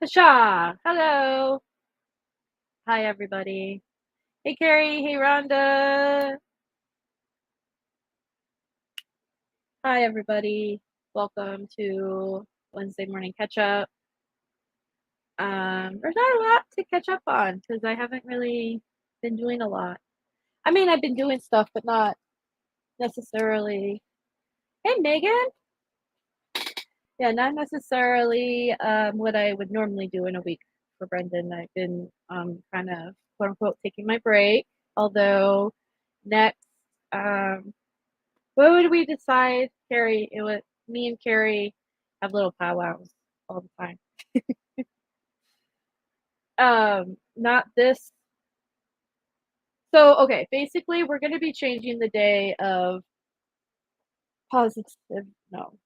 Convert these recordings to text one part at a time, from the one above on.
Tasha, hello. Hi, everybody. Hey, Carrie. Hey, Rhonda. Hi, everybody. Welcome to Wednesday morning catch up. There's not a lot to catch up on because I haven't really been doing a lot. I mean, I've been doing stuff, but not necessarily. Hey, Megan. Yeah, not necessarily what I would normally do in a week for Brendon. I've been kind of quote unquote taking my break. Although next, what would we decide, Carrie? It was me and Carrie have little powwows all the time. Not this. So okay, basically we're gonna be changing the day of positive. No,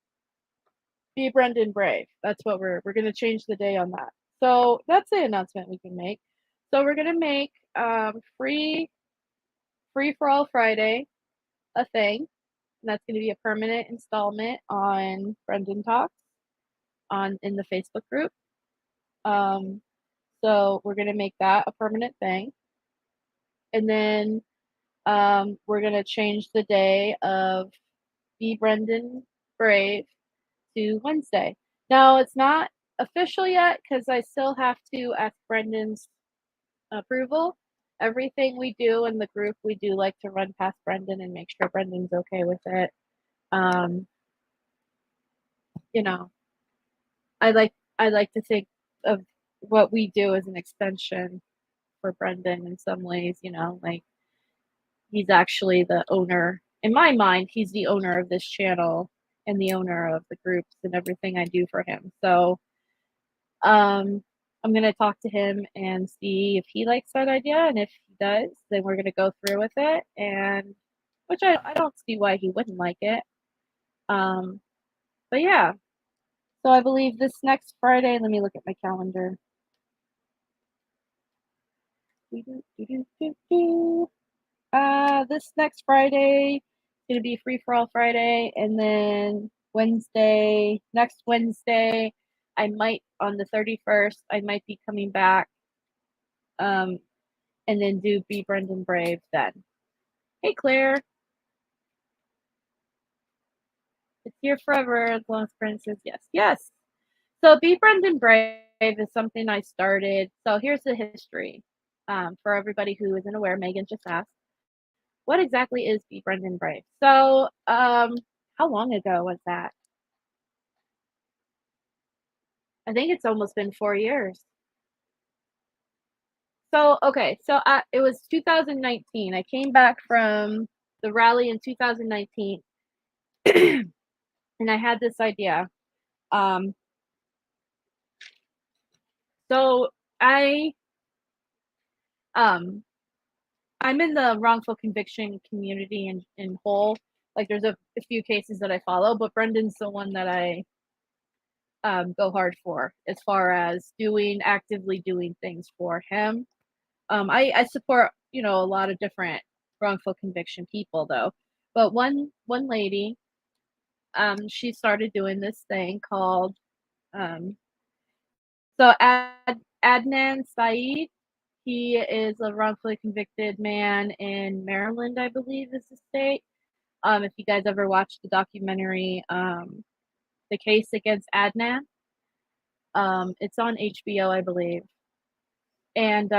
be Brendan Brave. That's what we're gonna change the day on that. So that's the announcement we can make. So we're gonna make free for all Friday a thing, and that's gonna be a permanent installment on Brendan Talks in the Facebook group. So we're gonna make that a permanent thing, and then we're gonna change the day of Be Brendan Brave to Wednesday. Now it's not official yet because I still have to ask Brendan's approval. Everything we do in the group, we do like to run past Brendan and make sure Brendan's okay with it. You know, I like to think of what we do as an extension for Brendon in some ways, like he's actually the owner. In my mind, he's the owner of this channel and the owner of the groups and everything I do for him. So I'm gonna talk to him and see if he likes that idea, and if he does, then we're gonna go through with it. And which I don't see why he wouldn't like it. But yeah. So I believe this next Friday. Let me look at my calendar. This next Friday is gonna be Free for All Friday, and then next Wednesday, I might on the 31st, I might be coming back, and then do Be Brendan Brave then. Hey Claire, it's here forever as long as Brendan says yes. So Be Brendan Brave is something I started. So here's the history, for everybody who isn't aware. Megan just asked, what exactly is Be Brendan Brave? So, how long ago was that? I think it's almost been 4 years. So, okay, so it was 2019. I came back from the rally in 2019, and I had this idea. So um, I'm in the wrongful conviction community in whole. Like, there's a few cases that I follow, but Brendan's the one that I go hard for as far as actively doing things for him. I support, a lot of different wrongful conviction people though. But one lady, she started doing this thing called, so Adnan Saeed, he is a wrongfully convicted man in Maryland, I believe is the state. If you guys ever watched the documentary, The Case Against Adnan, it's on HBO, I believe. And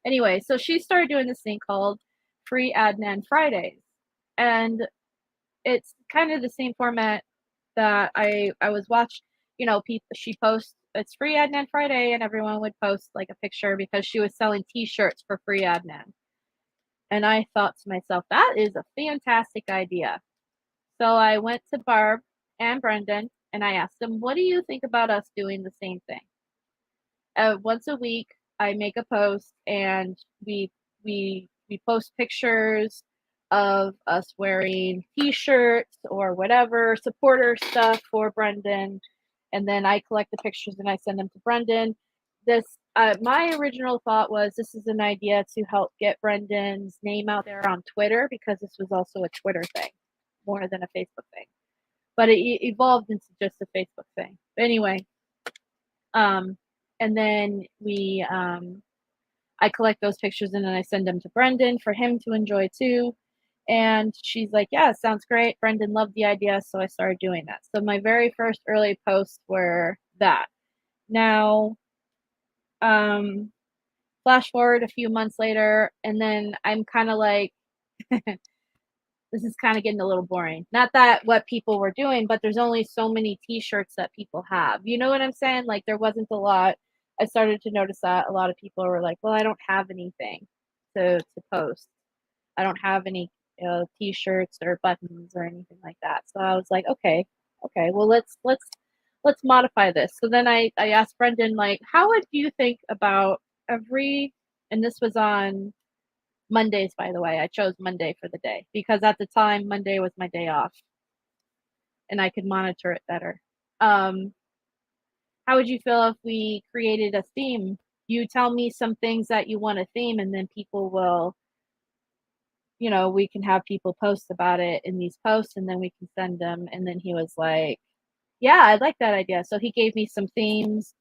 anyway, so she started doing this thing called Free Adnan Fridays. And it's kind of the same format that I was watching. She posts, it's Free Adnan Friday, and everyone would post like a picture because she was selling t-shirts for Free Adnan. And I thought to myself, that is a fantastic idea. So I went to Barb and Brendon and I asked them, what do you think about us doing the same thing? Once a week, I make a post and we post pictures of us wearing t-shirts or whatever supporter stuff for Brendon, and then I collect the pictures and I send them to Brendon. My original thought was this is an idea to help get Brendon's name out there on Twitter, because this was also a Twitter thing more than a Facebook thing, but it evolved into just a Facebook thing. But anyway, and then I collect those pictures and then I send them to Brendon for him to enjoy too. And she's like, yeah, sounds great. Brendon loved the idea, so I started doing that. So my very first early posts were that. Now, flash forward a few months later, and then I'm kind of like, this is kind of getting a little boring. Not that what people were doing, but there's only so many t-shirts that people have. You know what I'm saying? Like there wasn't a lot. I started to notice that a lot of people were like, well, I don't have anything to post. I don't have any t-shirts or buttons or anything like that. So I was like, okay, well let's modify this. So then I asked Brendon, like, how would you think about and this was on Mondays, by the way. I chose Monday for the day because at the time Monday was my day off and I could monitor it better. How would you feel if we created a theme? You tell me some things that you want a theme, and then people will, we can have people post about it in these posts, and then we can send them. And then he was like, yeah, I like that idea. So he gave me some themes,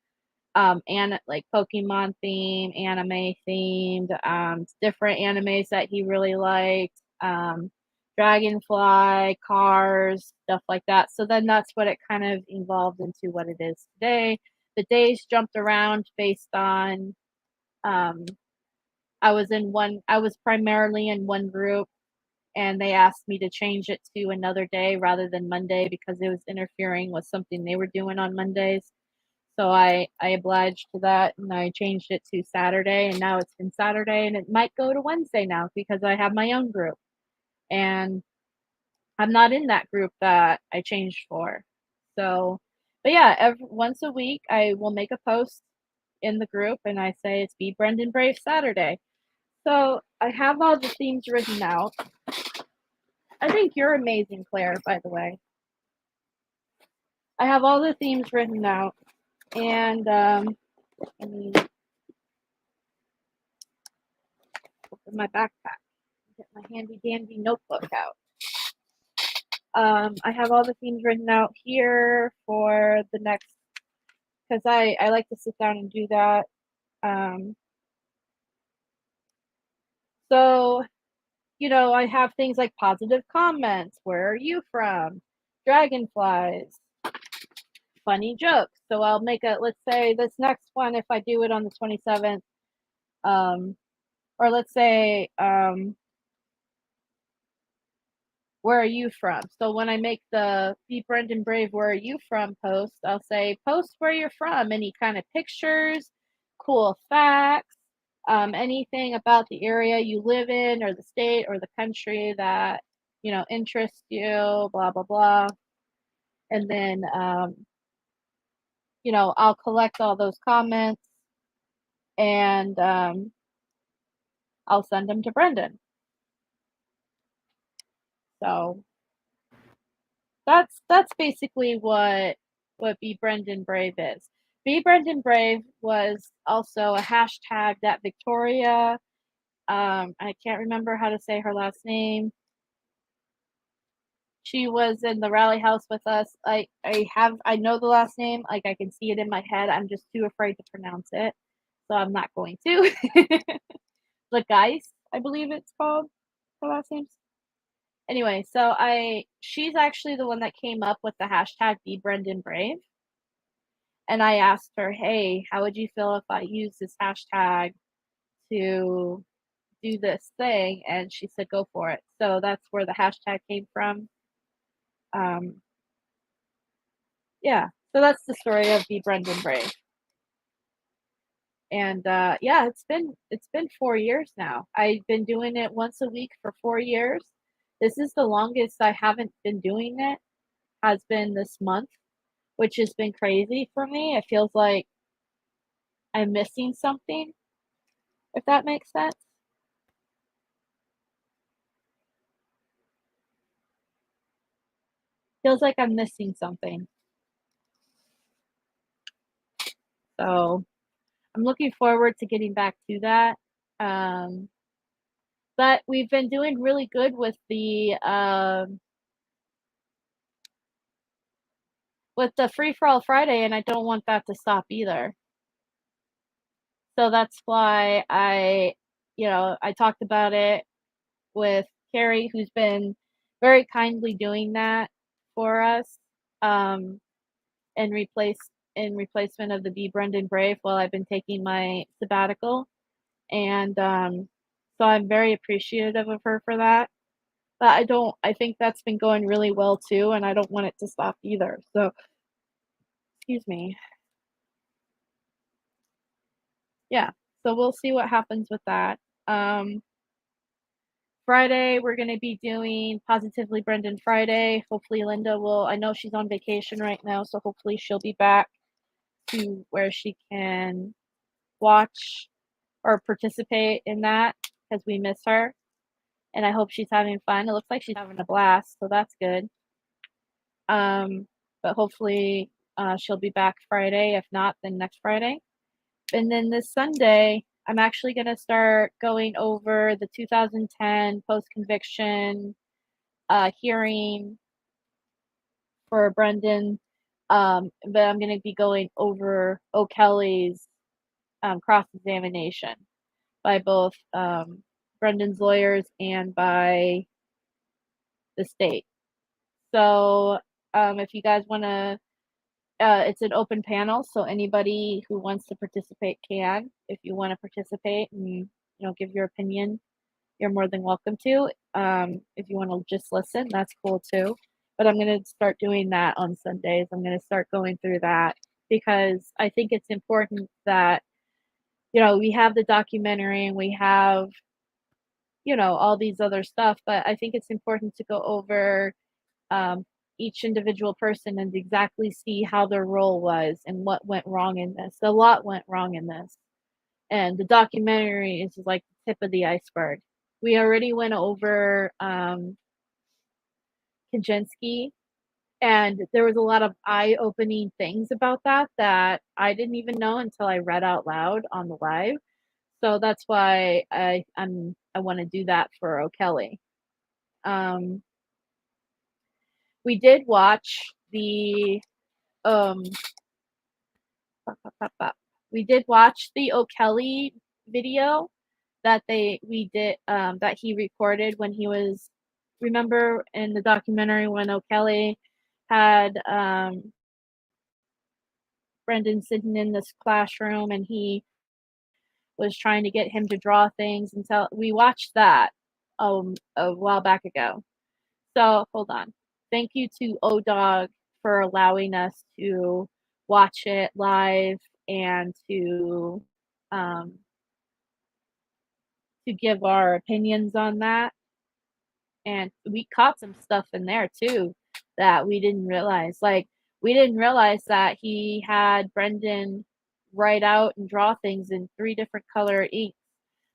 and like Pokemon theme, anime themed, different animes that he really liked, Dragonfly, Cars, stuff like that. So then that's what it kind of evolved into what it is today. The days jumped around based on, I was primarily in one group, and they asked me to change it to another day rather than Monday because it was interfering with something they were doing on Mondays. So I obliged to that, and I changed it to Saturday, and now it's been Saturday, and it might go to Wednesday now because I have my own group, and I'm not in that group that I changed for. So, but yeah, once a week I will make a post in the group, and I say it's Be Brendan Brave Saturday. So I have all the themes written out. I think you're amazing, Claire, by the way. I have all the themes written out, and let me open my backpack, get my handy dandy notebook out. I have all the themes written out here for the next, because I like to sit down and do that. So, I have things like positive comments. Where are you from? Dragonflies. Funny jokes. So I'll make let's say this next one, if I do it on the 27th, or let's say, where are you from? So when I make the Be Brendan Brave, where are you from post, I'll say, post where you're from, any kind of pictures, cool facts, anything about the area you live in or the state or the country that, interests you, blah, blah, blah. And then, I'll collect all those comments, and I'll send them to Brendon. So that's basically what Be Brendan Brave is. Be Brendan Brave was also a hashtag that Victoria, I can't remember how to say her last name. She was in the rally house with us. I know the last name, like I can see it in my head. I'm just too afraid to pronounce it, so I'm not going to. The Geist, I believe it's called. Her last name's. Anyway, so she's actually the one that came up with the hashtag Be Brendan Brave. And I asked her, hey, how would you feel if I use this hashtag to do this thing? And she said, go for it. So that's where the hashtag came from. Yeah, so that's the story of Be Brendan Brave. And yeah, it's been 4 years now. I've been doing it once a week for 4 years. This is the longest I haven't been doing it, has been this month, which has been crazy for me. It feels like I'm missing something, if that makes sense. Feels like I'm missing something. So I'm looking forward to getting back to that. But we've been doing really good with the Free for All Friday, and I don't want that to stop either. So that's why I talked about it with Carrie, who's been very kindly doing that for us, um, in replacement of the Be Brendan Brave while I've been taking my sabbatical. And so I'm very appreciative of her for that. But I think that's been going really well too, and I don't want it to stop either. So, excuse me. Yeah. So we'll see what happens with that. Um, Friday, we're going to be doing Positively Brendan Friday. Hopefully, Linda will. I know she's on vacation right now, so hopefully, she'll be back to where she can watch or participate in that because we miss her. And I hope she's having fun. It looks like she's having a blast, so that's good. But hopefully, she'll be back Friday. If not, then next Friday. And then this Sunday, I'm actually going to start going over the 2010 post-conviction hearing for Brendon. But I'm going to be going over O'Kelly's cross-examination by both Brendon's lawyers and by the state. So if you guys want to, it's an open panel, so anybody who wants to participate can. If you want to participate and give your opinion, you're more than welcome to. If you want to just listen, that's cool too. But I'm going to start doing that on Sundays. I'm going to start going through that because I think it's important that we have the documentary and we have all these other stuff, but I think it's important to go over um, each individual person and exactly see how their role was and what went wrong in this. A lot went wrong in this. And the documentary is like the tip of the iceberg. We already went over Kaczynski, and there was a lot of eye-opening things about that I didn't even know until I read out loud on the live. So that's why I want to do that for O'Kelly. We did watch the um we did watch the O'Kelly video that he recorded when he was, remember in the documentary when O'Kelly had Brendon sitting in this classroom and he was trying to get him to draw things until we watched that a while back ago. So hold on. Thank you to ODog for allowing us to watch it live and um, to give our opinions on that. And we caught some stuff in there too that we didn't realize. Like we didn't realize that he had Brendon write out and draw things in 3 different color inks,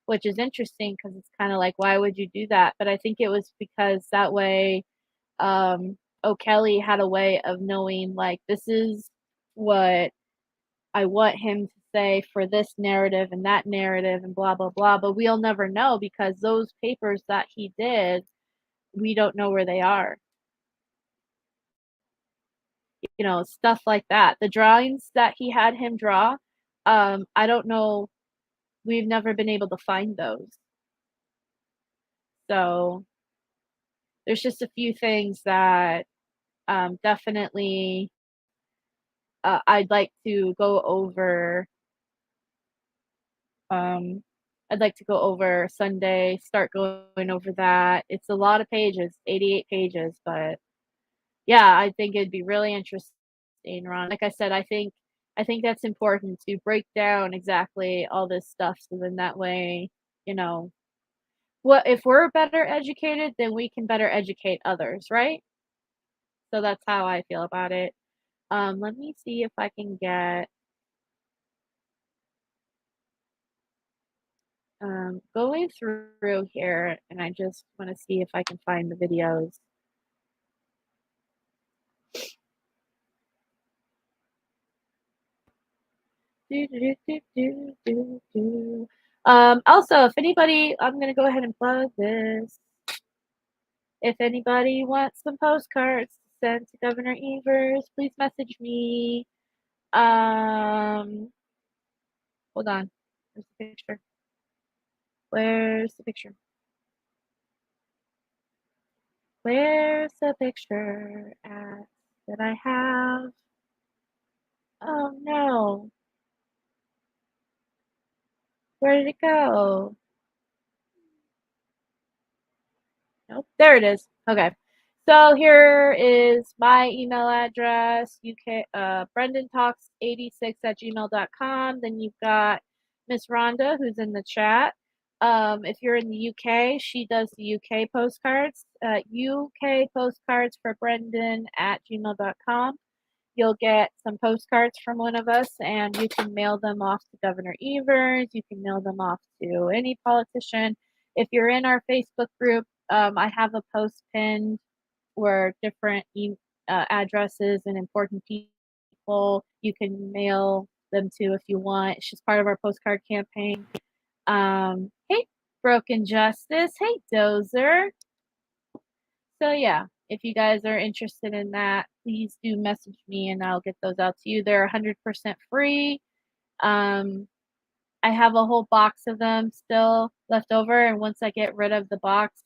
which is interesting because it's kind of like, why would you do that? But I think it was because that way O'Kelly had a way of knowing, like, this is what I want him to say for this narrative and that narrative and blah blah blah, but we'll never know because those papers that he did, we don't know where they are. Stuff like that. The drawings that he had him draw, I don't know, we've never been able to find those. So there's just a few things that definitely I'd like to go over. I'd like to go over Sunday, start going over that. It's a lot of pages, 88 pages, but yeah, I think it'd be really interesting, Ron. Like I said, I think that's important to break down exactly all this stuff so then that way, you know, what if we're better educated, then we can better educate others, right? So that's how I feel about it. Let me see if I can get going through here, and I just want to see if I can find the videos. Also, if anybody, I'm gonna go ahead and plug this. If anybody wants some postcards to send to Governor Evers, please message me. Hold on. Where's the picture? Where's the picture? Where's the picture at that I have? Oh no. Where did it go? Nope. There it is. Okay. So here is my email address, BrendanTalks86@gmail.com. Then you've got Miss Rhonda, who's in the chat. If you're in the UK, she does the UK postcards. UK postcards for Brendon at gmail.com. You'll get some postcards from one of us, and you can mail them off to Governor Evers. You can mail them off to any politician. If you're in our Facebook group, I have a post pinned where different addresses and important people you can mail them to if you want. It's just part of our postcard campaign. Hey, Broken Justice. Hey, Dozer. So yeah, if you guys are interested in that, please do message me and I'll get those out to you. They're 100% free. I have a whole box of them still left over, and once I get rid of the box,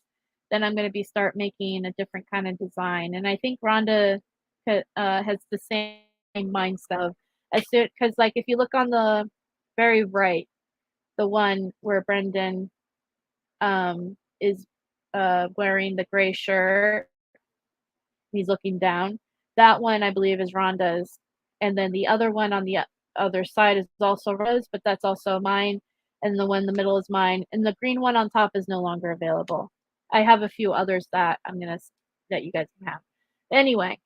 then I'm going to start making a different kind of design. And I think Rhonda has the same mindset of because like if you look on the very right, the one where Brendon is wearing the gray shirt, he's looking down. That one I believe is Rhonda's, and then the other one on the other side is also Rose, but that's also mine, and the one in the middle is mine, and the green one on top is no longer available. I have a few others that that you guys can have. Anyway,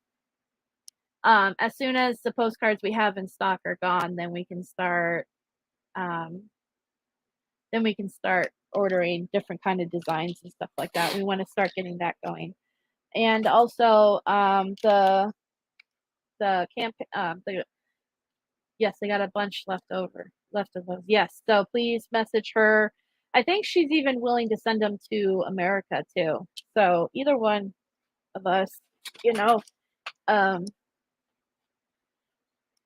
as soon as the postcards we have in stock are gone, then we can start ordering different kind of designs and stuff like that. We want to start getting that going. And also the camp yes, I got a bunch left of those. Yes, so please message her. I think she's even willing to send them to America too. So either one of us,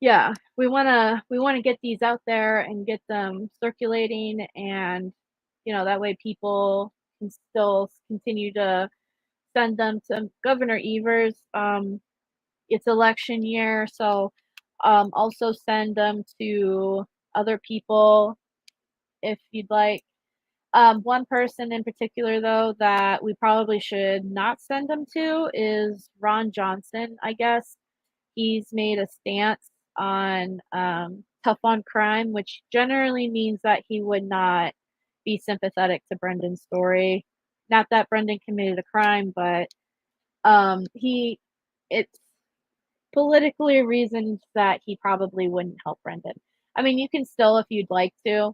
yeah, we wanna get these out there and get them circulating, and that way people can still continue to send them to Governor Evers. It's election year, so also send them to other people if you'd like. One person in particular, though, that we probably should not send them to is Ron Johnson, I guess. He's made a stance on tough on crime, which generally means that he would not be sympathetic to Brendon's story. Not that Brendon committed a crime, but it's politically reasoned that he probably wouldn't help Brendon. I mean, you can still if you'd like to,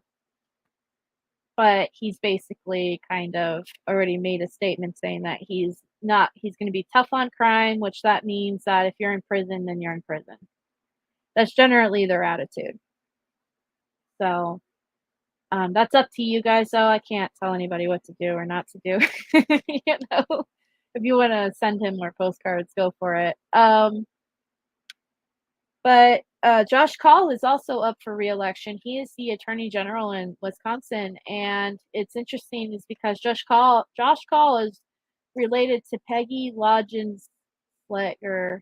but he's basically kind of already made a statement saying that he's going to be tough on crime, which that means that if you're in prison, then you're in prison. That's generally their attitude. So that's up to you guys, though. I can't tell anybody what to do or not to do. If you want to send him more postcards, go for it. But Josh Kaul is also up for re-election. He is the Attorney General in Wisconsin, and it's interesting is because Josh Kaul is related to Peggy Lodgens, or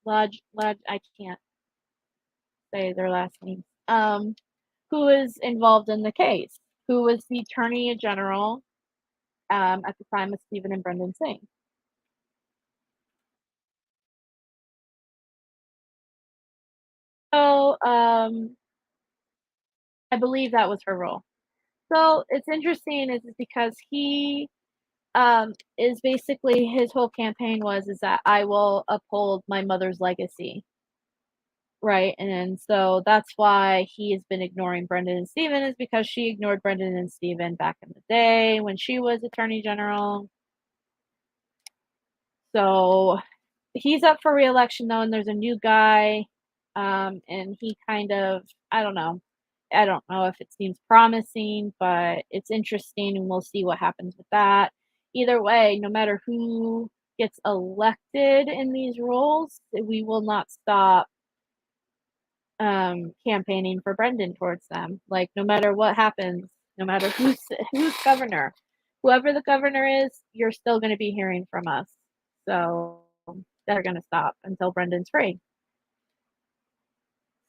Lodge. I can't say their last name. Who is involved in the case? Who was the Attorney General at the time of Stephen and Brendon Singh? So I believe that was her role. So it's interesting is because he is basically his whole campaign is that I will uphold my mother's legacy. Right. And so that's why he has been ignoring Brendon and Stephen is because she ignored Brendon and Stephen back in the day when she was Attorney General. So he's up for re-election though, and there's a new guy. And he kind of, I don't know if it seems promising, but it's interesting and we'll see what happens with that. Either way, no matter who gets elected in these roles, we will not stop campaigning for Brendon towards them. Like, no matter what happens, no matter who's governor, whoever the governor is, you're still going to be hearing from us. So they're going to stop until Brendon's free.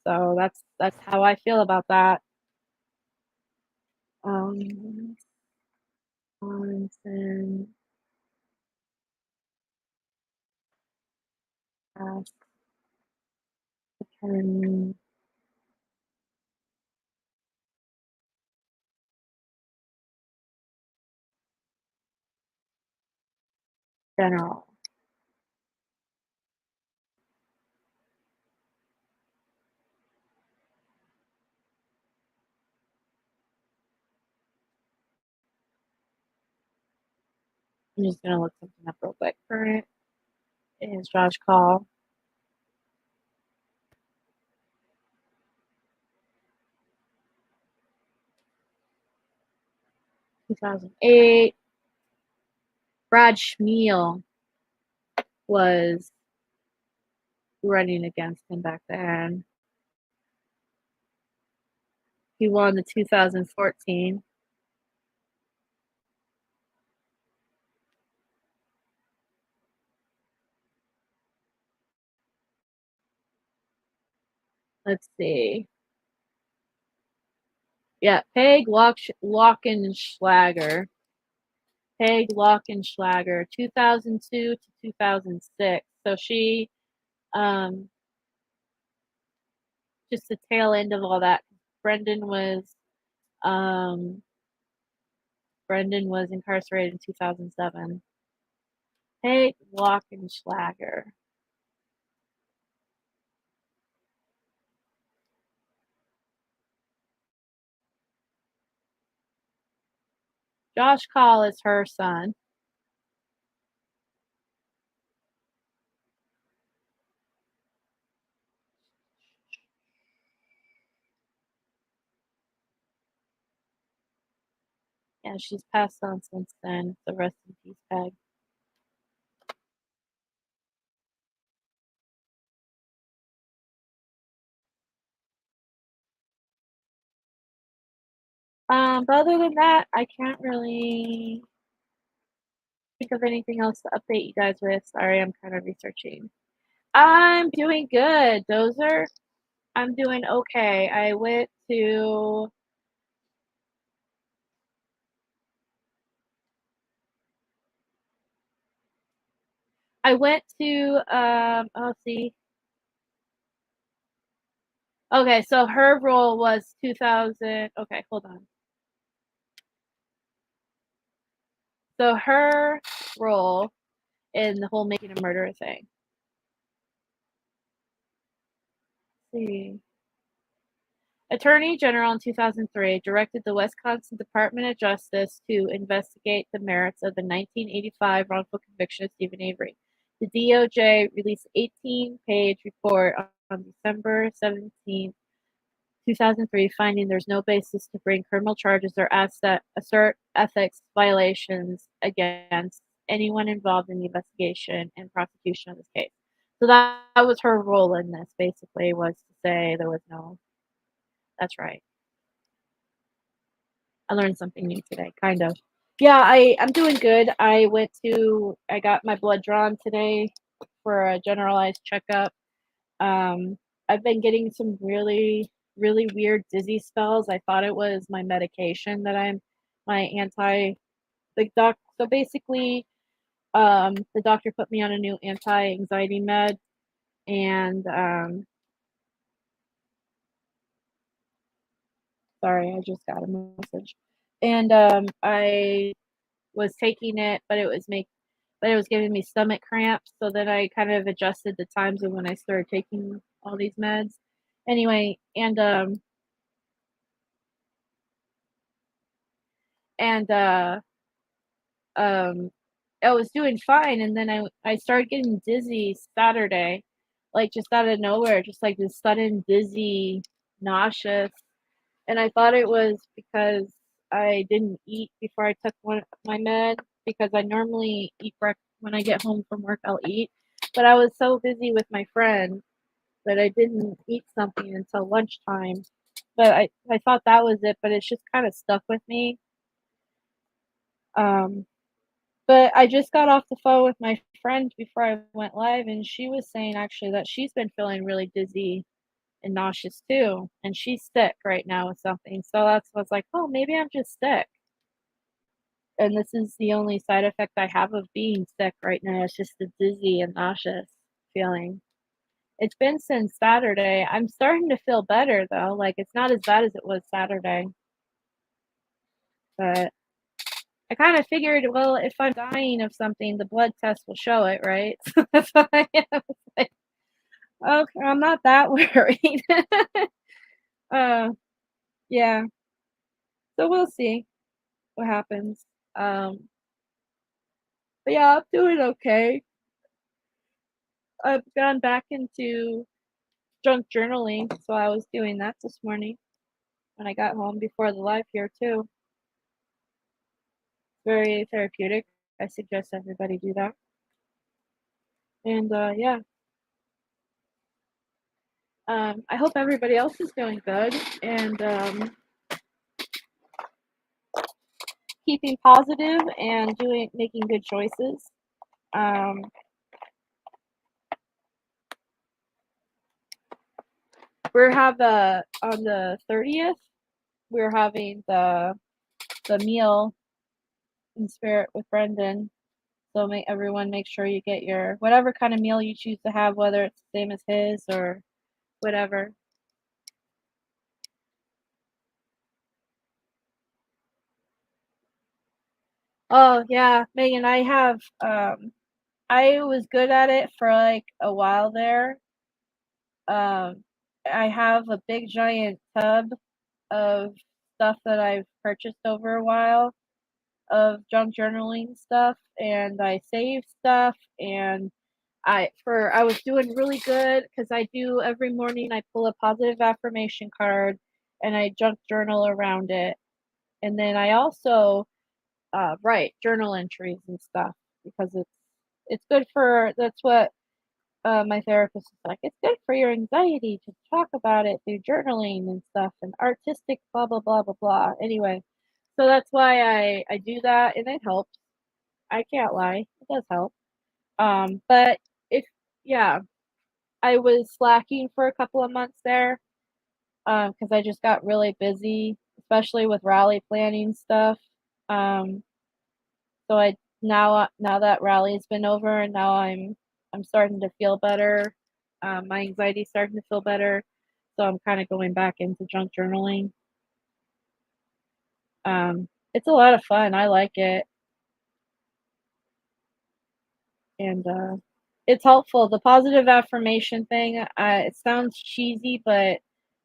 So that's how I feel about that. Wisconsin Attorney General. I'm just gonna look something up real quick. Current is Josh Call. (2008). Brad Schmiel was running against him back then. He won the 2014. Let's see. Yeah, Peg Lockenschlager. Peg Lockenschlager, 2002 to 2006. So she, just the tail end of all that. Brendon was incarcerated in 2007. Peg Lockenschlager. Josh Call is her son. Yeah, she's passed on since then. So rest in peace, Peg. But other than that, I can't really think of anything else to update you guys with. Sorry, I'm kind of researching. I'm doing good, Dozer. I'm doing okay. I went to oh, see. Okay, so her role was 2000. Okay, hold on. So her role in the whole making a murderer thing. Let's see. Attorney General in 2003 directed the Wisconsin Department of Justice to investigate the merits of the 1985 wrongful conviction of Stephen Avery. The DOJ released an 18-page report on December 17, 2003, finding there's no basis to bring criminal charges or assert ethics violations against anyone involved in the investigation and prosecution of this case. So that was her role in this, basically, was to say there was no. That's right. I learned something new today, kind of. Yeah, I'm doing good. I got my blood drawn today for a generalized checkup. I've been getting some really, really weird dizzy spells. I thought it was my medication that my so basically, the doctor put me on a new anti-anxiety med, and, sorry, I just got a message. And, I was taking it, but it was giving me stomach cramps. So then I kind of adjusted the times of when I started taking all these meds. Anyway, and um, I was doing fine, and then I started getting dizzy Saturday, like just out of nowhere, just like this sudden dizzy, nauseous, and I thought it was because I didn't eat before I took my med, because I normally eat breakfast when I get home from work. I'll eat, but I was so busy with my friend that I didn't eat something until lunchtime. But I thought that was it, but it's just kind of stuck with me. Um, but I just got off the phone with my friend before I went live, and she was saying actually that she's been feeling really dizzy and nauseous too, and she's sick right now with something. So that's what's like, oh, maybe I'm just sick. And this is the only side effect I have of being sick right now. It's just the dizzy and nauseous feeling. It's been since Saturday. I'm starting to feel better though. Like it's not as bad as it was Saturday. But I kind of figured, well, if I'm dying of something, the blood test will show it, right? So that's why I was like, okay, I'm not that worried. uh, yeah. So we'll see what happens. Um, but yeah, I'm doing okay. I've gone back into junk journaling, so I was doing that this morning when I got home before the live here too. Very therapeutic. I suggest everybody do that. And yeah, I hope everybody else is doing good and keeping positive and making good choices. Um, we're on the 30th. We're having the meal in spirit with Brendon. So everyone make sure you get your whatever kind of meal you choose to have, whether it's the same as his or whatever. Oh yeah, Megan, I was good at it for like a while there. I have a big giant tub of stuff that I've purchased over a while of junk journaling stuff, and I save stuff, and I was doing really good because I do every morning I pull a positive affirmation card and I junk journal around it, and then I also write journal entries and stuff because it's good for that's what my therapist is like, it's good for your anxiety to talk about it through journaling and stuff and artistic blah blah blah blah blah. Anyway, so that's why I do that and it helps. I can't lie, it does help. But if yeah, I was slacking for a couple of months there because I just got really busy, especially with rally planning stuff. Um, so I now that rally's been over and now I'm starting to feel better. My anxiety's starting to feel better, so I'm kind of going back into junk journaling. It's a lot of fun. I like it, and it's helpful. The positive affirmation thing. It sounds cheesy, but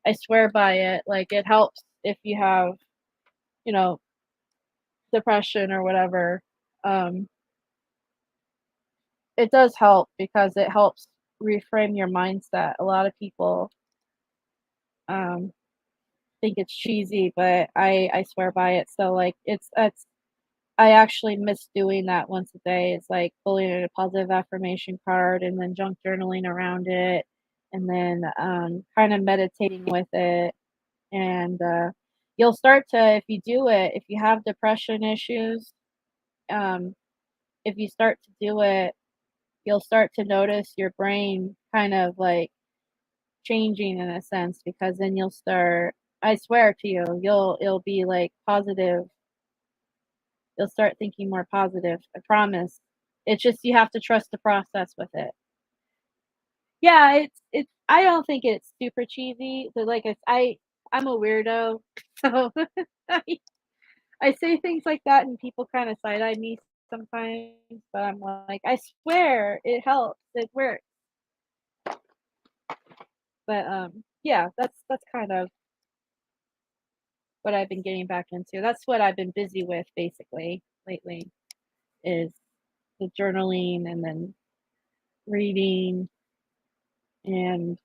I swear by it. Like it helps if you have, you know, depression or whatever. Um, it does help because it helps reframe your mindset. A lot of people um, think it's cheesy, but I swear by it. So like it's I actually miss doing that once a day. It's like pulling in a positive affirmation card and then junk journaling around it, and then kind of meditating with it. And you'll start to, if you do it, if you have depression issues, um, if you start to do it, you'll start to notice your brain kind of like changing in a sense because then you'll start, I swear to you, it'll be like positive. You'll start thinking more positive. I promise. It's just you have to trust the process with it. Yeah, it's I don't think it's super cheesy, but like I'm a weirdo. So I, I say things like that and people kind of side eye me sometimes, but I'm like, I swear it helps. It works. But yeah, that's kind of what I've been getting back into. That's what I've been busy with basically lately is the journaling and then reading and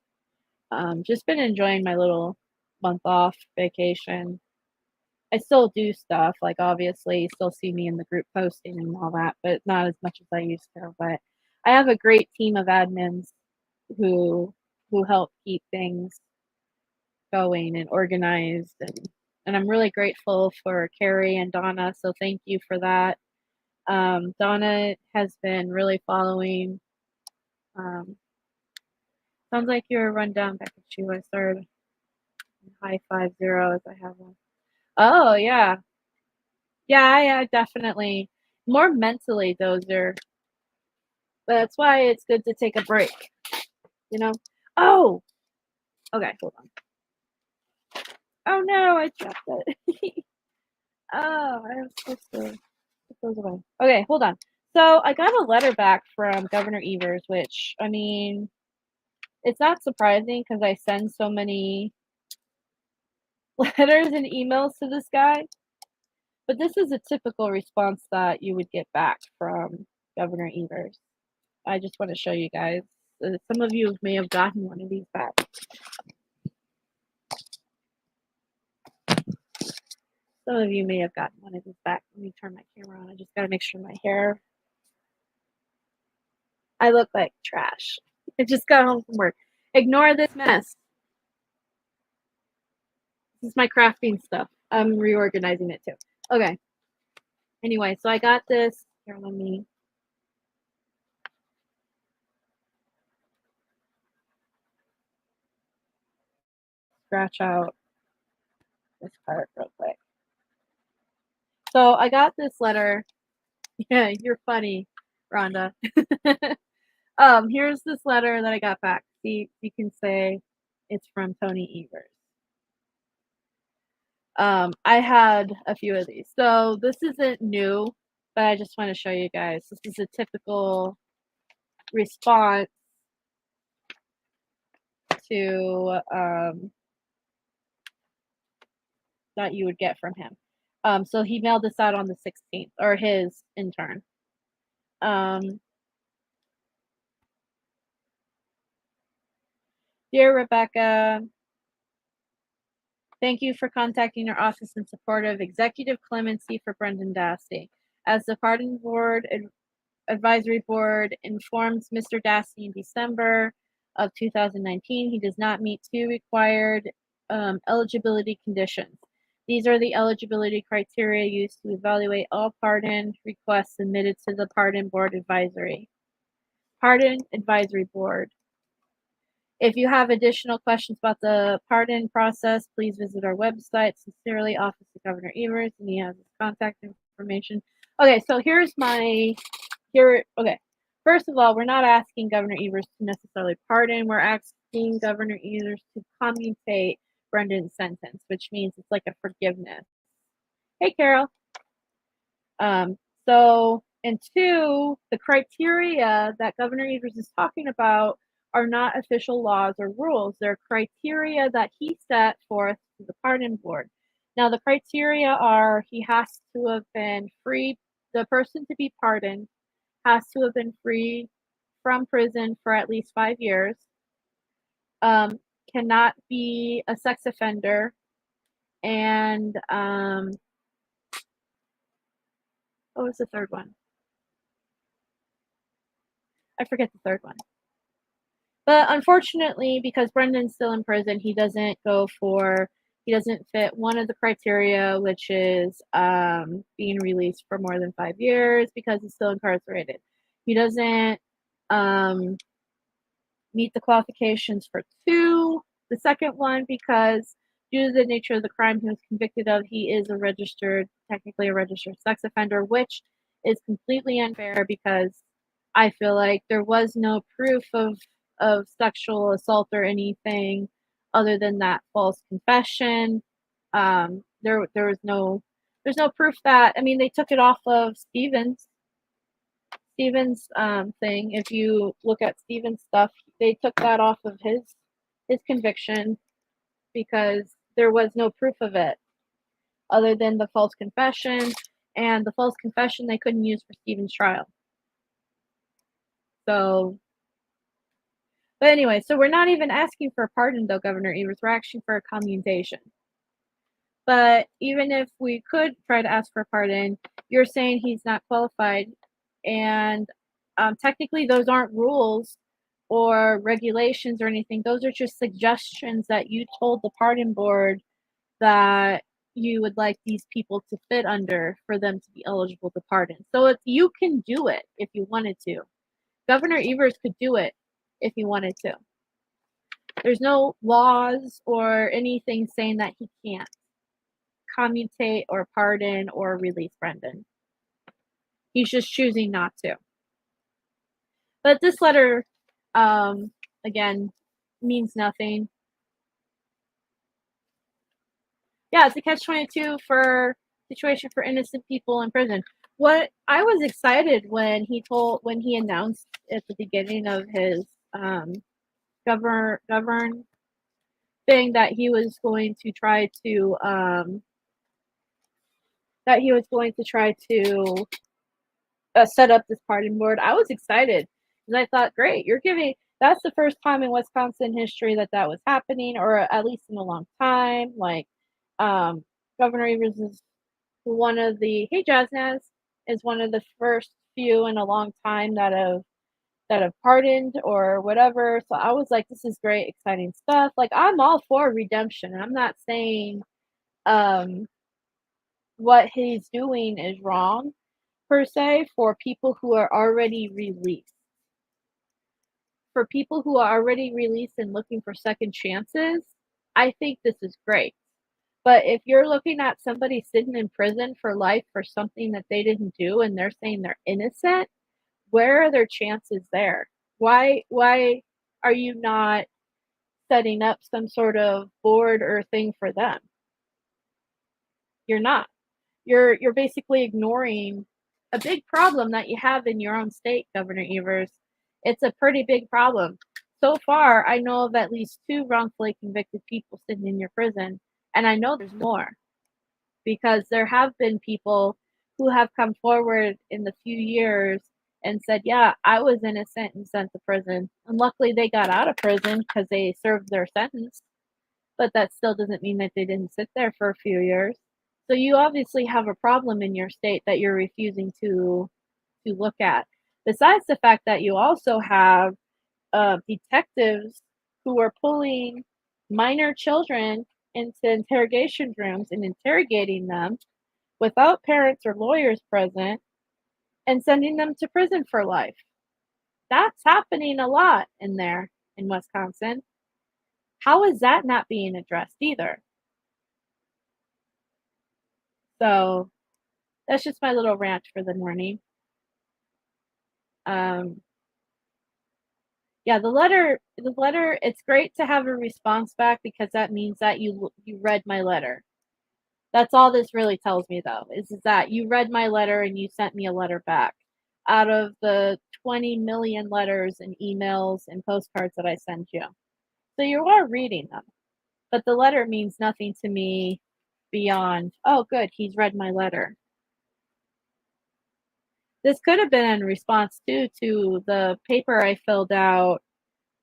just been enjoying my little month off vacation. I still do stuff, like obviously you still see me in the group posting and all that, but not as much as I used to. But I have a great team of admins who who help keep things going and organized, and I'm really grateful for Carrie and Donna, so thank you for that. Donna has been really following. Sounds like you're run down, Becky Chu. I started high 50 as I have one. Oh yeah. Yeah, definitely. More mentally dozer. But that's why it's good to take a break. You know? Oh! Okay, hold on. Oh no, I dropped it. Oh, I was supposed to put those away. Okay, hold on. So I got a letter back from Governor Evers, which, I mean, it's not surprising because I send so many letters and emails to this guy. But this is a typical response that you would get back from Governor Evers. I just want to show you guys. Some of you may have gotten one of these back. Some of you may have gotten one of these back. Let me turn my camera on. I just got to make sure my hair. I look like trash. I just got home from work. Ignore this mess. This is my crafting stuff. I'm reorganizing it too. Okay. Anyway, so I got this. Here, let me. Scratch out this part real quick. So I got this letter. Yeah, you're funny, Rhonda. Here's this letter that I got back. See, you can say it's from Tony Evers. I had a few of these. So this isn't new, but I just want to show you guys. This is a typical response to that you would get from him. So he mailed this out on the 16th, or his intern. Dear Rebecca, thank you for contacting our office in support of executive clemency for Brendan Dassey. As the Pardon Board Advisory Board informs Mr. Dassey in December of 2019, he does not meet two required eligibility conditions. These are the eligibility criteria used to evaluate all pardon requests submitted to the Pardon Board Advisory. Pardon Advisory Board. If you have additional questions about the pardon process, please visit our website. Sincerely, Office of Governor Evers, and he has his contact information. Okay, so okay. First of all, we're not asking Governor Evers to necessarily pardon. We're asking Governor Evers to commutate Brendon's sentence, which means it's like a forgiveness. Hey, Carol. And two, the criteria that Governor Evers is talking about are not official laws or rules. They're criteria that he set forth to the Pardon Board. Now, the criteria are he has to have been free, the person to be pardoned has to have been free from prison for at least 5 years, cannot be a sex offender, and what was the third one? I forget the third one. But unfortunately, because Brendon's still in prison, he doesn't fit one of the criteria, which is being released for more than 5 years because he's still incarcerated. He doesn't meet the qualifications for two. The second one, because due to the nature of the crime he was convicted of, he is technically a registered sex offender, which is completely unfair because I feel like there was no proof of sexual assault or anything other than that false confession. There's no proof that, I mean, they took it off of Stevens thing. If you look at Stevens stuff, they took that off of his conviction because there was no proof of it other than the false confession, and the false confession they couldn't use for Stevens' trial. So, but anyway, so we're not even asking for a pardon, though, Governor Evers. We're asking for a commutation. But even if we could try to ask for a pardon, you're saying he's not qualified, and technically those aren't rules or regulations or anything. Those are just suggestions that you told the pardon board that you would like these people to fit under for them to be eligible to pardon. So if you can do it if you wanted to. Governor Evers could do it if he wanted to. There's no laws or anything saying that he can't commutate or pardon or release Brendon. He's just choosing not to. But this letter, again, means nothing. Yeah, it's a catch-22 for situation for innocent people in prison. What I was excited when he announced at the beginning of his govern thing that he was going to try to set up this pardon board. I was excited because I thought, great, that's the first time in Wisconsin history that was happening, or at least in a long time. Like, Governor Evers is one of the is one of the first few in a long time that have pardoned or whatever. So I was like, this is great, exciting stuff. Like, I'm all for redemption. I'm not saying what he's doing is wrong per se for people who are already released. For people who are already released and looking for second chances, I think this is great. But if you're looking at somebody sitting in prison for life for something that they didn't do and they're saying they're innocent, where are their chances there? Why are you not setting up some sort of board or thing for them? You're not. You're basically ignoring a big problem that you have in your own state, Governor Evers. It's a pretty big problem. So far, I know of at least 2 wrongfully convicted people sitting in your prison, and I know there's more because there have been people who have come forward in the few years and said, yeah, I was innocent and sent to prison. And luckily they got out of prison because they served their sentence. But that still doesn't mean that they didn't sit there for a few years. So you obviously have a problem in your state that you're refusing to look at. Besides the fact that you also have detectives who are pulling minor children into interrogation rooms and interrogating them without parents or lawyers present and sending them to prison for life. That's happening a lot in there in Wisconsin. How is that not being addressed either? So that's just my little rant for the morning. Yeah, the letter, it's great to have a response back because that means that you read my letter. That's all this really tells me, though, is that you read my letter and you sent me a letter back. Out of the 20 million letters and emails and postcards that I send you. So you are reading them. But the letter means nothing to me beyond, oh, good, he's read my letter. This could have been in response, too, to the paper I filled out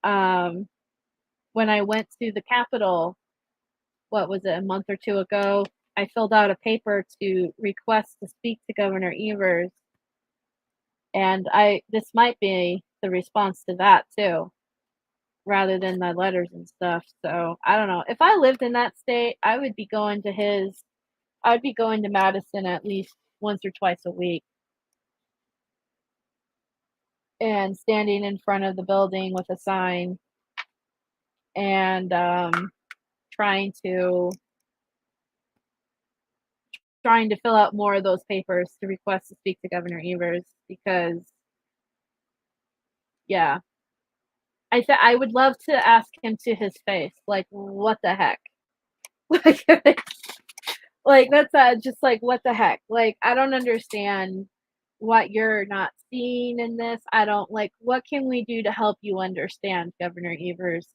when I went to the Capitol, what was it, a month or 2 ago? I filled out a paper to request to speak to Governor Evers. And this might be the response to that, too, rather than my letters and stuff. So I don't know. If I lived in that state, I would be going to Madison at least once or twice a week and standing in front of the building with a sign and trying to fill out more of those papers to request to speak to Governor Evers because, yeah, I would love to ask him to his face, like, what the heck? Like that's just like, what the heck? Like, I don't understand what you're not seeing in this. I don't like, what can we do to help you understand, Governor Evers,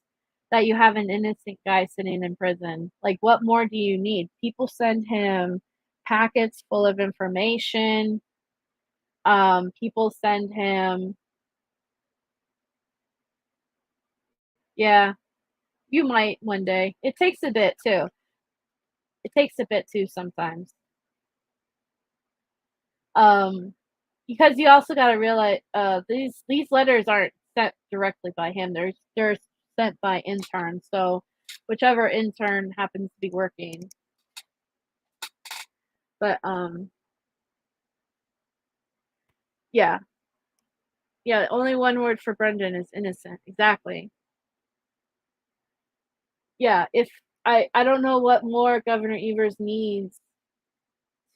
that you have an innocent guy sitting in prison? Like, what more do you need? People send him packets full of information. People send him, yeah, you might one day. It takes a bit too. It takes a bit too sometimes. Because you also got to realize these letters aren't sent directly by him. They're sent by interns. So whichever intern happens to be working. But yeah. Yeah, only one word for Brendon is innocent. Exactly. Yeah, if I don't know what more Governor Evers needs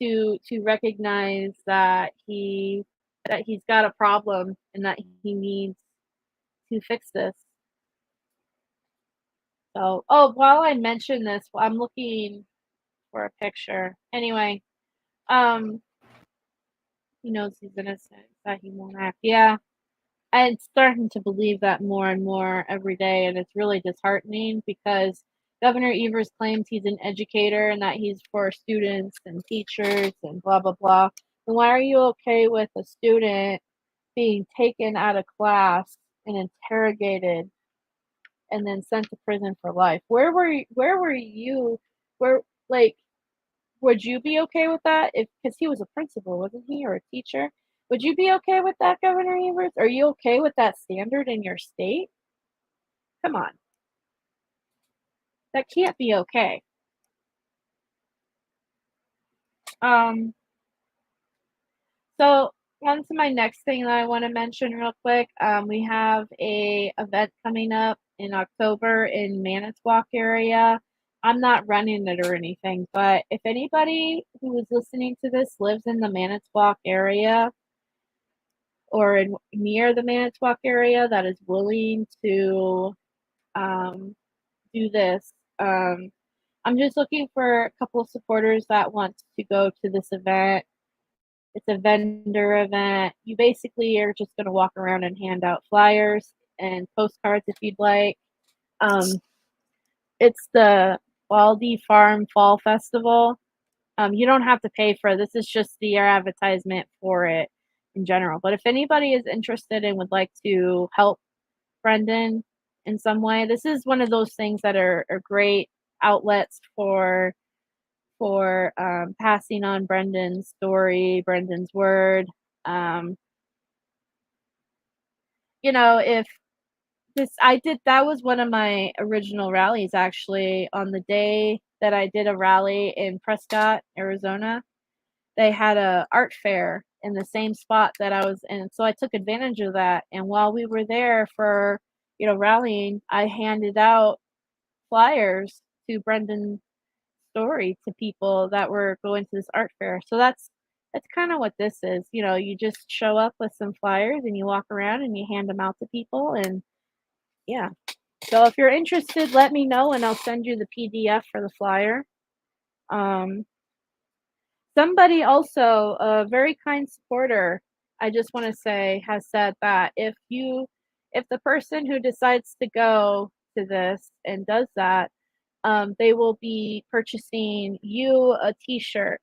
to recognize that he's got a problem and that he needs to fix this. So, oh, while I mention this, I'm looking for a picture. Anyway, um, he knows he's innocent, that he won't act. Yeah, I'm starting to believe that more and more every day, and it's really disheartening because Governor Evers claims he's an educator and that he's for students and teachers and blah blah blah. Then why are you okay with a student being taken out of class and interrogated and then sent to prison for life? Where were you, where, like, would you be okay with that? If because he was a principal, wasn't he, or a teacher? Would you be okay with that, Governor Evers? Are you okay with that standard in your state? Come on. That can't be okay. Um, so on to my next thing that I want to mention real quick. We have a event coming up in October in Manitowoc area. I'm not running it or anything, but if anybody who is listening to this lives in the Manitowoc area or near the Manitowoc area that is willing to do this, I'm just looking for a couple of supporters that want to go to this event. It's a vendor event. You basically are just going to walk around and hand out flyers and postcards if you'd like. Um, it's the Baldy Farm Fall Festival. You don't have to pay for it. This is just the advertisement for it in general. But if anybody is interested and would like to help Brendon in some way, this is one of those things that are great outlets for passing on Brendon's story, Brendon's word. Um, if that was one of my original rallies actually. On the day that I did a rally in Prescott, Arizona, they had a art fair in the same spot that I was in. So I took advantage of that. And while we were there for, rallying, I handed out flyers to Brendon story to people that were going to this art fair. So that's kind of what this is. You just show up with some flyers and you walk around and you hand them out to people and yeah. So if you're interested, let me know and I'll send you the PDF for the flyer. Um, Somebody also, a very kind supporter, I just want to say, has said that if the person who decides to go to this and does that, they will be purchasing you a t-shirt,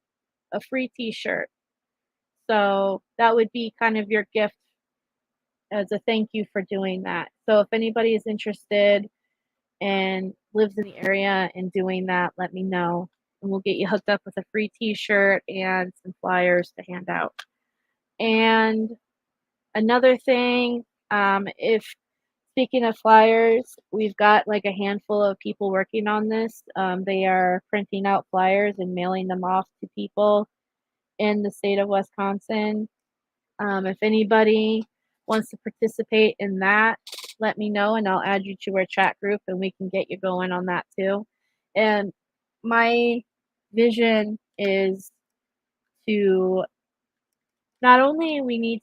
a free t-shirt. So that would be kind of your gift as a thank you for doing that. So if anybody is interested and lives in the area and doing that, let me know. And we'll get you hooked up with a free t-shirt and some flyers to hand out. And another thing, if speaking of flyers, we've got like a handful of people working on this. They are printing out flyers and mailing them off to people in the state of Wisconsin. If anybody wants to participate in that, let me know and I'll add you to our chat group and we can get you going on that too. And my vision is to not only we need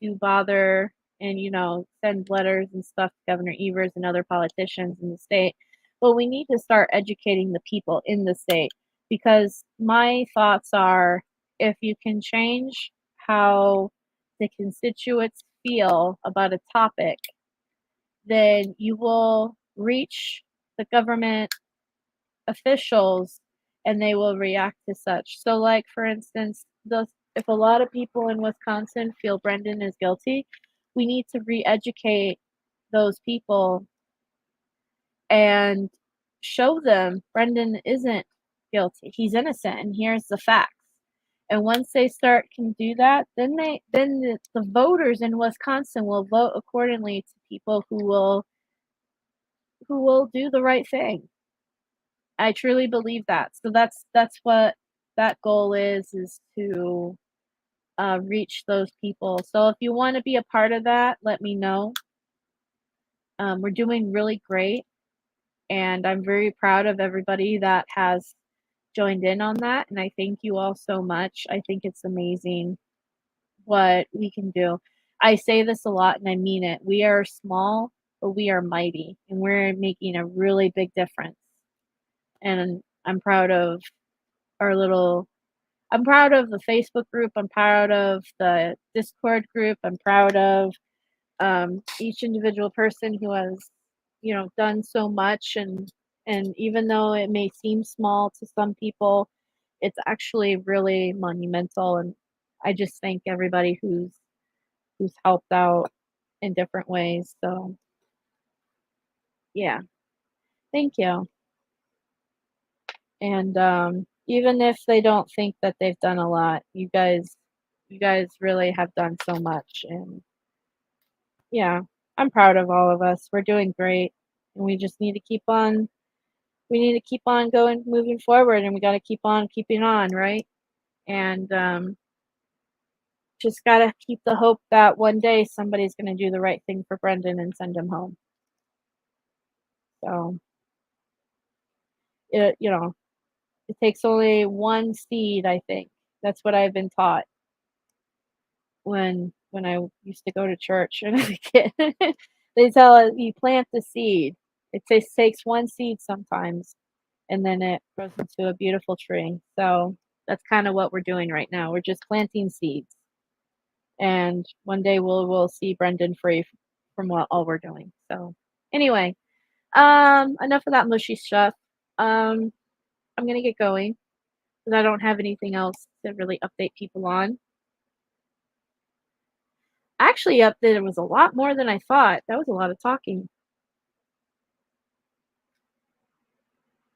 to bother and send letters and stuff to Governor Evers and other politicians in the state, but we need to start educating the people in the state, because my thoughts are, if you can change how the constituents feel about a topic, then you will reach the government officials and they will react to such. So, like, for instance, if a lot of people in Wisconsin feel Brendon is guilty, we need to re-educate those people and show them Brendon isn't guilty. He's innocent, and here's the facts. And once they can do that, then the voters in Wisconsin will vote accordingly to people who will do the right thing. I truly believe that. So that's what that goal is to reach those people. So if you want to be a part of that, let me know. We're doing really great, and I'm very proud of everybody that has joined in on that. And I thank you all so much. I think it's amazing what we can do. I say this a lot and I mean it. We are small, but we are mighty, and we're making a really big difference. And I'm proud of our little I'm proud of the Facebook group. I'm proud of the Discord group. I'm proud of each individual person who has, done so much. And even though it may seem small to some people, it's actually really monumental. And I just thank everybody who's helped out in different ways. So yeah, thank you. And even if they don't think that they've done a lot, you guys really have done so much. And yeah, I'm proud of all of us. We're doing great, and we need to keep on going, moving forward, and we got to keep on keeping on, right? And just got to keep the hope that one day somebody's going to do the right thing for Brendon and send him home. So it takes only one seed, I think. That's what I've been taught when I used to go to church when I was a kid. They tell us you plant the seed. It takes one seed sometimes, and then it grows into a beautiful tree. So that's kind of what we're doing right now. We're just planting seeds, and one day we'll see Brendon free from what all we're doing. So anyway, enough of that mushy stuff. I'm gonna get going because I don't have anything else to really update people on. Actually, updated was a lot more than I thought. That was a lot of talking.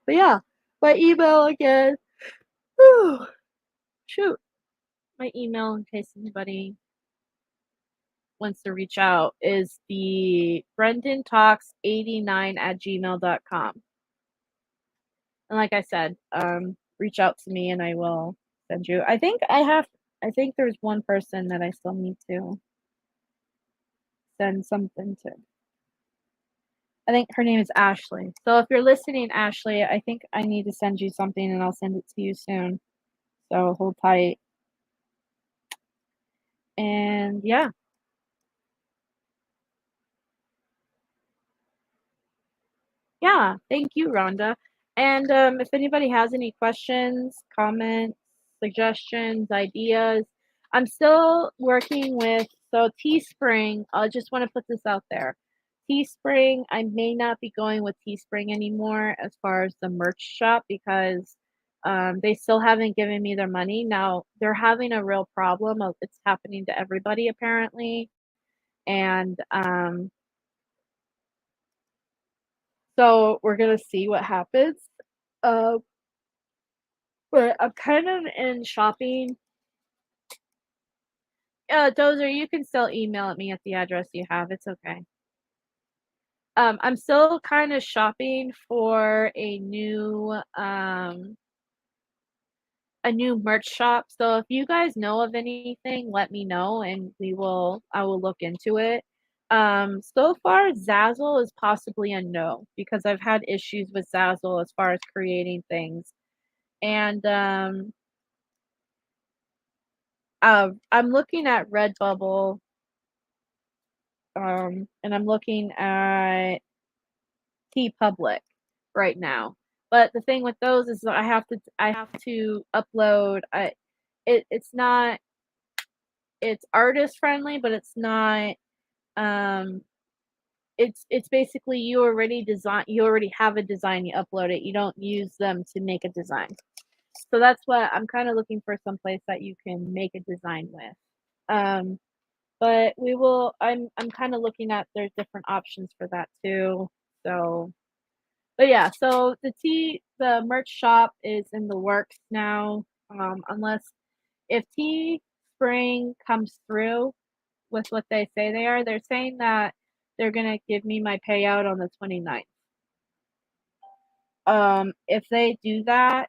But yeah, my email again. Whew, shoot, my email in case anybody wants to reach out is the brendantalks89@gmail.com. And like I said, reach out to me and I will send you. I think there's one person that I still need to send something to. I think her name is Ashley. So if you're listening, Ashley, I think I need to send you something and I'll send it to you soon. So hold tight. And yeah. Yeah, thank you, Rhonda. And if anybody has any questions, comments, suggestions, ideas, I'm still working with Teespring. I just want to put this out there. Teespring, I may not be going with Teespring anymore as far as the merch shop because they still haven't given me their money. Now they're having a real problem. It's happening to everybody apparently, and so we're gonna see what happens. Uh, but I'm kind of in shopping. Dozer, you can still email at me at the address you have. It's okay. I'm still kind of shopping for a new merch shop. So if you guys know of anything, let me know and I will look into it. So far Zazzle is possibly a no because I've had issues with Zazzle as far as creating things. And I'm looking at Redbubble, and I'm looking at TeePublic right now. But the thing with those is that I have to upload. It's artist friendly, but it's not. Um, it's basically you already have a design, you upload it. You don't use them to make a design. So that's what I'm kind of looking for, someplace that you can make a design with. Um, but I'm kind of looking at there's different options for that too. So, but yeah, so the merch shop is in the works now. Unless if Teespring comes through with what they say they are, they're saying that they're gonna give me my payout on the 29th. If they do that,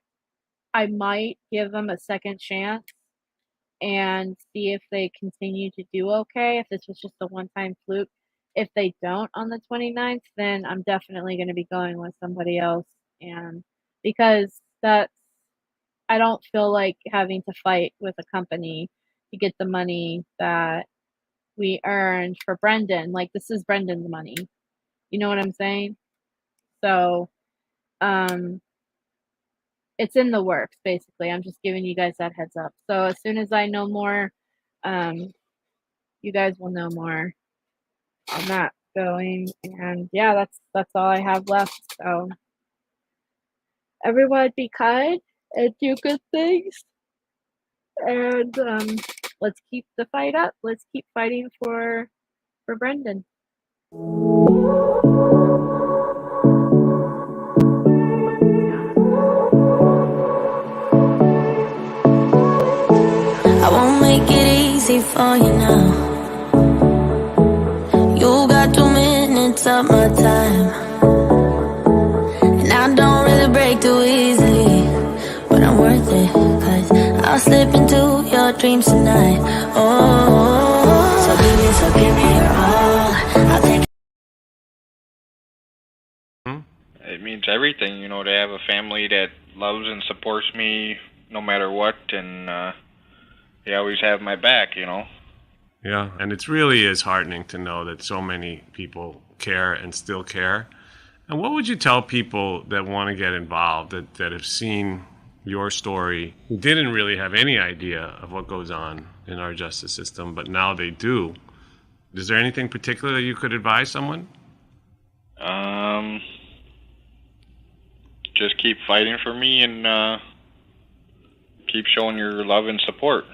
I might give them a second chance and see if they continue to do okay, if this was just a one-time fluke. If they don't on the 29th, then I'm definitely gonna be going with somebody else, and because that's I don't feel like having to fight with a company to get the money that we earned for Brendon. Like, this is Brendon's money. You know what I'm saying? So, um, it's in the works, basically. I'm just giving you guys that heads up. So as soon as I know more, um, you guys will know more on that going. And yeah, that's all I have left. So everyone be kind and do good things. And let's keep the fight up. Let's keep fighting for Brendon. I won't make it easy for you now. You got 2 minutes of my time, and I don't really break too easily, but I'm worth it, 'cause I'll slip into your dreams tonight. Oh, so give me your all. I'll take It means everything, you know, to have a family that loves and supports me no matter what, and they always have my back, you know. Yeah, and it really is heartening to know that so many people care and still care. And what would you tell people that want to get involved, that have seen your story, who didn't really have any idea of what goes on in our justice system, but now they do? Is there anything particular that you could advise someone? Just keep fighting for me and keep showing your love and support.